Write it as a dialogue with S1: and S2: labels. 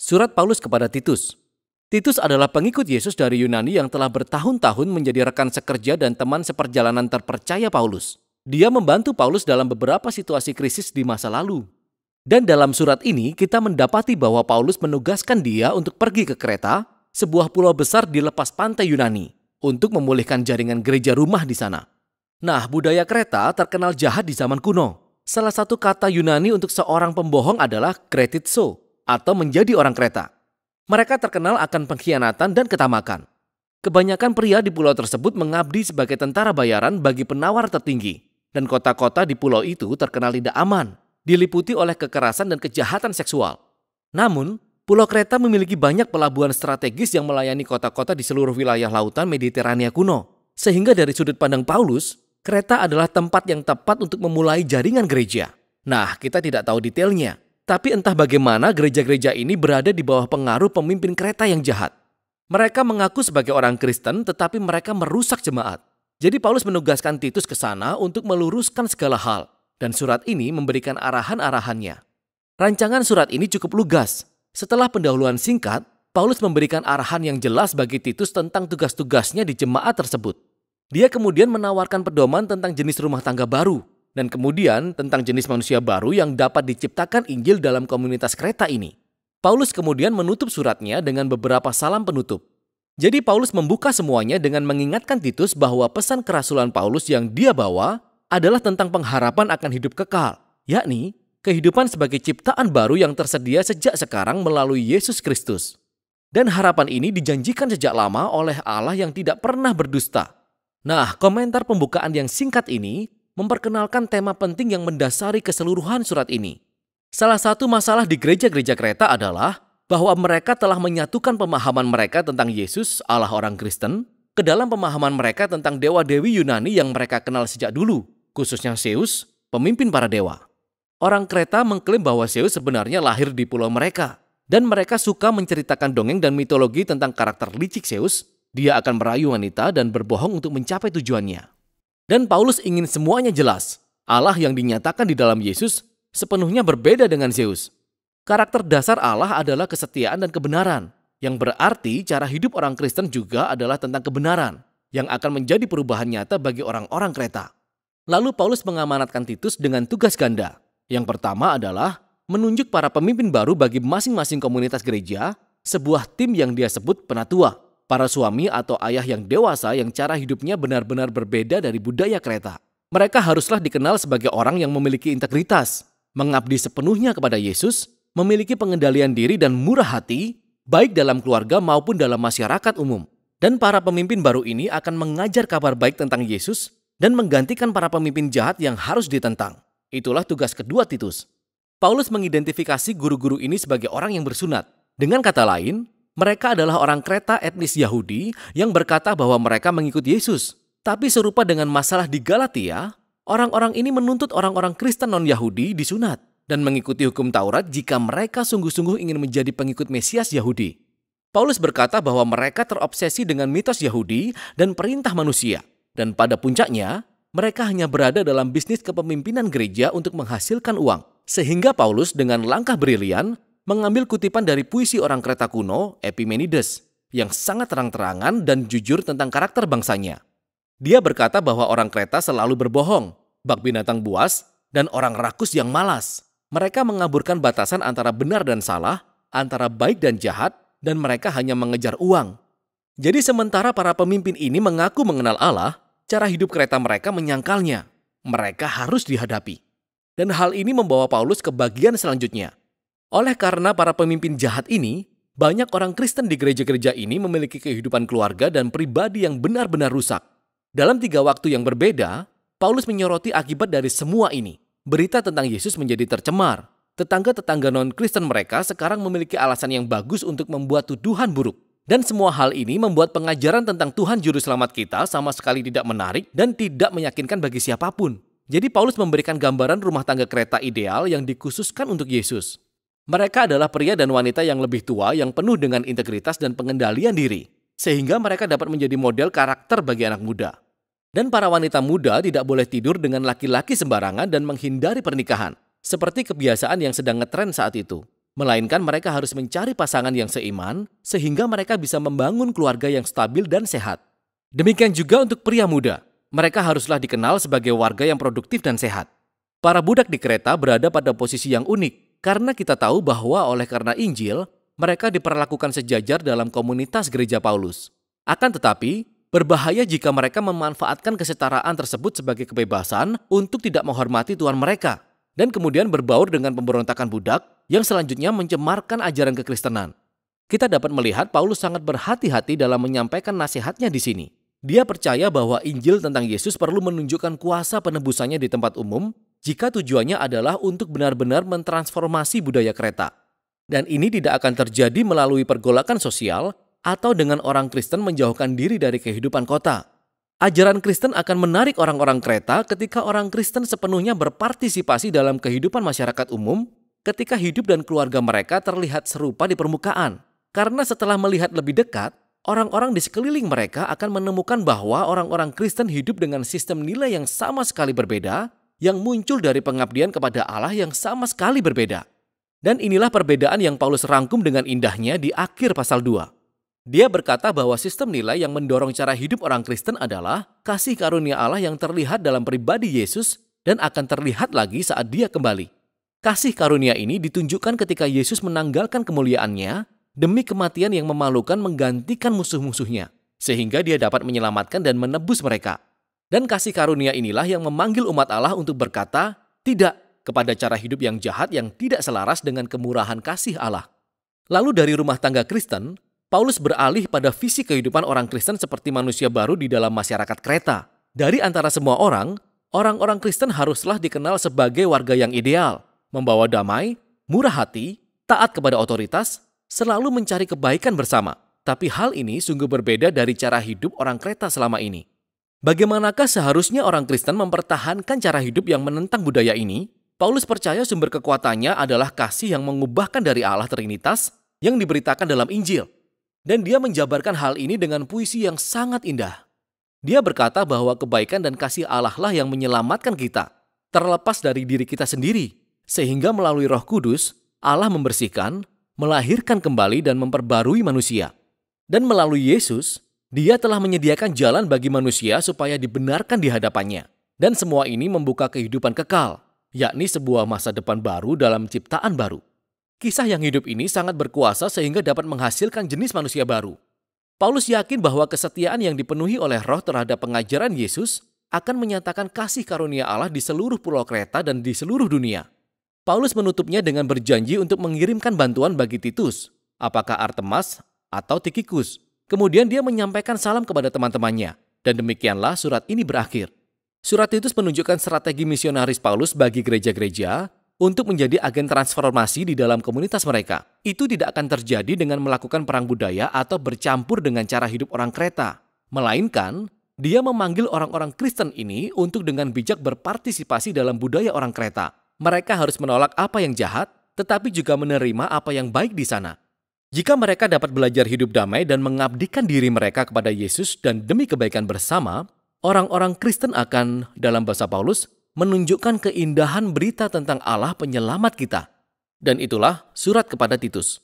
S1: Surat Paulus kepada Titus. Titus adalah pengikut Yesus dari Yunani yang telah bertahun-tahun menjadi rekan sekerja dan teman seperjalanan terpercaya Paulus. Dia membantu Paulus dalam beberapa situasi krisis di masa lalu. Dan dalam surat ini kita mendapati bahwa Paulus menugaskan dia untuk pergi ke Kreta, sebuah pulau besar di lepas pantai Yunani, untuk memulihkan jaringan gereja rumah di sana. Nah, budaya Kreta terkenal jahat di zaman kuno. Salah satu kata Yunani untuk seorang pembohong adalah kretitso, atau menjadi orang Kreta. Mereka terkenal akan pengkhianatan dan ketamakan. Kebanyakan pria di pulau tersebut mengabdi sebagai tentara bayaran bagi penawar tertinggi, dan kota-kota di pulau itu terkenal tidak aman, diliputi oleh kekerasan dan kejahatan seksual. Namun, Pulau Kreta memiliki banyak pelabuhan strategis yang melayani kota-kota di seluruh wilayah lautan Mediterania kuno. Sehingga dari sudut pandang Paulus, Kreta adalah tempat yang tepat untuk memulai jaringan gereja. Nah, kita tidak tahu detailnya. Tapi entah bagaimana gereja-gereja ini berada di bawah pengaruh pemimpin Kreta yang jahat. Mereka mengaku sebagai orang Kristen tetapi mereka merusak jemaat. Jadi Paulus menugaskan Titus ke sana untuk meluruskan segala hal. Dan surat ini memberikan arahan-arahannya. Rancangan surat ini cukup lugas. Setelah pendahuluan singkat, Paulus memberikan arahan yang jelas bagi Titus tentang tugas-tugasnya di jemaat tersebut. Dia kemudian menawarkan pedoman tentang jenis rumah tangga baru. Dan kemudian tentang jenis manusia baru yang dapat diciptakan Injil dalam komunitas Kreta ini. Paulus kemudian menutup suratnya dengan beberapa salam penutup. Jadi Paulus membuka semuanya dengan mengingatkan Titus bahwa pesan kerasulan Paulus yang dia bawa adalah tentang pengharapan akan hidup kekal, yakni kehidupan sebagai ciptaan baru yang tersedia sejak sekarang melalui Yesus Kristus. Dan harapan ini dijanjikan sejak lama oleh Allah yang tidak pernah berdusta. Nah, komentar pembukaan yang singkat ini memperkenalkan tema penting yang mendasari keseluruhan surat ini. Salah satu masalah di gereja-gereja Kreta adalah bahwa mereka telah menyatukan pemahaman mereka tentang Yesus, Allah orang Kristen, ke dalam pemahaman mereka tentang dewa-dewi Yunani yang mereka kenal sejak dulu, khususnya Zeus, pemimpin para dewa. Orang Kreta mengklaim bahwa Zeus sebenarnya lahir di pulau mereka, dan mereka suka menceritakan dongeng dan mitologi tentang karakter licik Zeus. Dia akan merayu wanita dan berbohong untuk mencapai tujuannya. Dan Paulus ingin semuanya jelas. Allah yang dinyatakan di dalam Yesus sepenuhnya berbeda dengan Zeus. Karakter dasar Allah adalah kesetiaan dan kebenaran, yang berarti cara hidup orang Kristen juga adalah tentang kebenaran, yang akan menjadi perubahan nyata bagi orang-orang Kreta. Lalu Paulus mengamanatkan Titus dengan tugas ganda. Yang pertama adalah menunjuk para pemimpin baru bagi masing-masing komunitas gereja, sebuah tim yang dia sebut penatua. Para suami atau ayah yang dewasa yang cara hidupnya benar-benar berbeda dari budaya Kreta. Mereka haruslah dikenal sebagai orang yang memiliki integritas, mengabdi sepenuhnya kepada Yesus, memiliki pengendalian diri dan murah hati, baik dalam keluarga maupun dalam masyarakat umum. Dan para pemimpin baru ini akan mengajar kabar baik tentang Yesus dan menggantikan para pemimpin jahat yang harus ditentang. Itulah tugas kedua Titus. Paulus mengidentifikasi guru-guru ini sebagai orang yang bersunat. Dengan kata lain, mereka adalah orang Kreta etnis Yahudi yang berkata bahwa mereka mengikut Yesus. Tapi serupa dengan masalah di Galatia, orang-orang ini menuntut orang-orang Kristen non-Yahudi disunat dan mengikuti hukum Taurat jika mereka sungguh-sungguh ingin menjadi pengikut Mesias Yahudi. Paulus berkata bahwa mereka terobsesi dengan mitos Yahudi dan perintah manusia. Dan pada puncaknya, mereka hanya berada dalam bisnis kepemimpinan gereja untuk menghasilkan uang. Sehingga Paulus dengan langkah brilian mengambil kutipan dari puisi orang Kreta kuno, Epimenides, yang sangat terang-terangan dan jujur tentang karakter bangsanya. Dia berkata bahwa orang Kreta selalu berbohong, bak binatang buas, dan orang rakus yang malas. Mereka mengaburkan batasan antara benar dan salah, antara baik dan jahat, dan mereka hanya mengejar uang. Jadi sementara para pemimpin ini mengaku mengenal Allah, cara hidup Kreta mereka menyangkalnya. Mereka harus dihadapi. Dan hal ini membawa Paulus ke bagian selanjutnya. Oleh karena para pemimpin jahat ini, banyak orang Kristen di gereja-gereja ini memiliki kehidupan keluarga dan pribadi yang benar-benar rusak. Dalam 3 waktu yang berbeda, Paulus menyoroti akibat dari semua ini. Berita tentang Yesus menjadi tercemar. Tetangga-tetangga non-Kristen mereka sekarang memiliki alasan yang bagus untuk membuat tuduhan buruk. Dan semua hal ini membuat pengajaran tentang Tuhan Juru Selamat kita sama sekali tidak menarik dan tidak meyakinkan bagi siapapun. Jadi Paulus memberikan gambaran rumah tangga Kreta ideal yang dikhususkan untuk Yesus. Mereka adalah pria dan wanita yang lebih tua yang penuh dengan integritas dan pengendalian diri. Sehingga mereka dapat menjadi model karakter bagi anak muda. Dan para wanita muda tidak boleh tidur dengan laki-laki sembarangan dan menghindari pernikahan. Seperti kebiasaan yang sedang ngetren saat itu. melainkan mereka harus mencari pasangan yang seiman sehingga mereka bisa membangun keluarga yang stabil dan sehat. Demikian juga untuk pria muda. Mereka haruslah dikenal sebagai warga yang produktif dan sehat. Para budak di Kreta berada pada posisi yang unik karena kita tahu bahwa oleh karena Injil, mereka diperlakukan sejajar dalam komunitas gereja Paulus. Akan tetapi, berbahaya jika mereka memanfaatkan kesetaraan tersebut sebagai kebebasan untuk tidak menghormati Tuhan mereka dan kemudian berbaur dengan pemberontakan budak yang selanjutnya mencemarkan ajaran kekristenan. Kita dapat melihat Paulus sangat berhati-hati dalam menyampaikan nasihatnya di sini. Dia percaya bahwa Injil tentang Yesus perlu menunjukkan kuasa penebusannya di tempat umum jika tujuannya adalah untuk benar-benar mentransformasi budaya Kreta. Dan ini tidak akan terjadi melalui pergolakan sosial atau dengan orang Kristen menjauhkan diri dari kehidupan kota. Ajaran Kristen akan menarik orang-orang Kreta ketika orang Kristen sepenuhnya berpartisipasi dalam kehidupan masyarakat umum, ketika hidup dan keluarga mereka terlihat serupa di permukaan. Karena setelah melihat lebih dekat, orang-orang di sekeliling mereka akan menemukan bahwa orang-orang Kristen hidup dengan sistem nilai yang sama sekali berbeda, yang muncul dari pengabdian kepada Allah yang sama sekali berbeda. Dan inilah perbedaan yang Paulus rangkum dengan indahnya di akhir pasal 2. Dia berkata bahwa sistem nilai yang mendorong cara hidup orang Kristen adalah kasih karunia Allah yang terlihat dalam pribadi Yesus dan akan terlihat lagi saat dia kembali. Kasih karunia ini ditunjukkan ketika Yesus menanggalkan kemuliaannya demi kematian yang memalukan menggantikan musuh-musuhnya, sehingga dia dapat menyelamatkan dan menebus mereka. Dan kasih karunia inilah yang memanggil umat Allah untuk berkata, tidak, kepada cara hidup yang jahat yang tidak selaras dengan kemurahan kasih Allah. Lalu dari rumah tangga Kristen, Paulus beralih pada visi kehidupan orang Kristen seperti manusia baru di dalam masyarakat Kreta. Dari antara semua orang, orang-orang Kristen haruslah dikenal sebagai warga yang ideal, membawa damai, murah hati, taat kepada otoritas, selalu mencari kebaikan bersama. Tapi hal ini sungguh berbeda dari cara hidup orang Kreta selama ini. Bagaimanakah seharusnya orang Kristen mempertahankan cara hidup yang menentang budaya ini? Paulus percaya sumber kekuatannya adalah kasih yang mengubahkan dari Allah Trinitas yang diberitakan dalam Injil. Dan dia menjabarkan hal ini dengan puisi yang sangat indah. Dia berkata bahwa kebaikan dan kasih Allah lah yang menyelamatkan kita, terlepas dari diri kita sendiri. Sehingga melalui Roh Kudus, Allah membersihkan, melahirkan kembali dan memperbarui manusia. Dan melalui Yesus, dia telah menyediakan jalan bagi manusia supaya dibenarkan di hadapannya. Dan semua ini membuka kehidupan kekal, yakni sebuah masa depan baru dalam ciptaan baru. Kisah yang hidup ini sangat berkuasa sehingga dapat menghasilkan jenis manusia baru. Paulus yakin bahwa kesetiaan yang dipenuhi oleh Roh terhadap pengajaran Yesus akan menyatakan kasih karunia Allah di seluruh pulau Kreta dan di seluruh dunia. Paulus menutupnya dengan berjanji untuk mengirimkan bantuan bagi Titus, apakah Artemas atau Tikhikus. Kemudian dia menyampaikan salam kepada teman-temannya, dan demikianlah surat ini berakhir. Surat Titus menunjukkan strategi misionaris Paulus bagi gereja-gereja untuk menjadi agen transformasi di dalam komunitas mereka. Itu tidak akan terjadi dengan melakukan perang budaya atau bercampur dengan cara hidup orang Kreta. Melainkan, dia memanggil orang-orang Kristen ini untuk dengan bijak berpartisipasi dalam budaya orang Kreta. Mereka harus menolak apa yang jahat, tetapi juga menerima apa yang baik di sana. Jika mereka dapat belajar hidup damai dan mengabdikan diri mereka kepada Yesus dan demi kebaikan bersama, orang-orang Kristen akan, dalam bahasa Paulus, menunjukkan keindahan berita tentang Allah penyelamat kita. Dan itulah surat kepada Titus.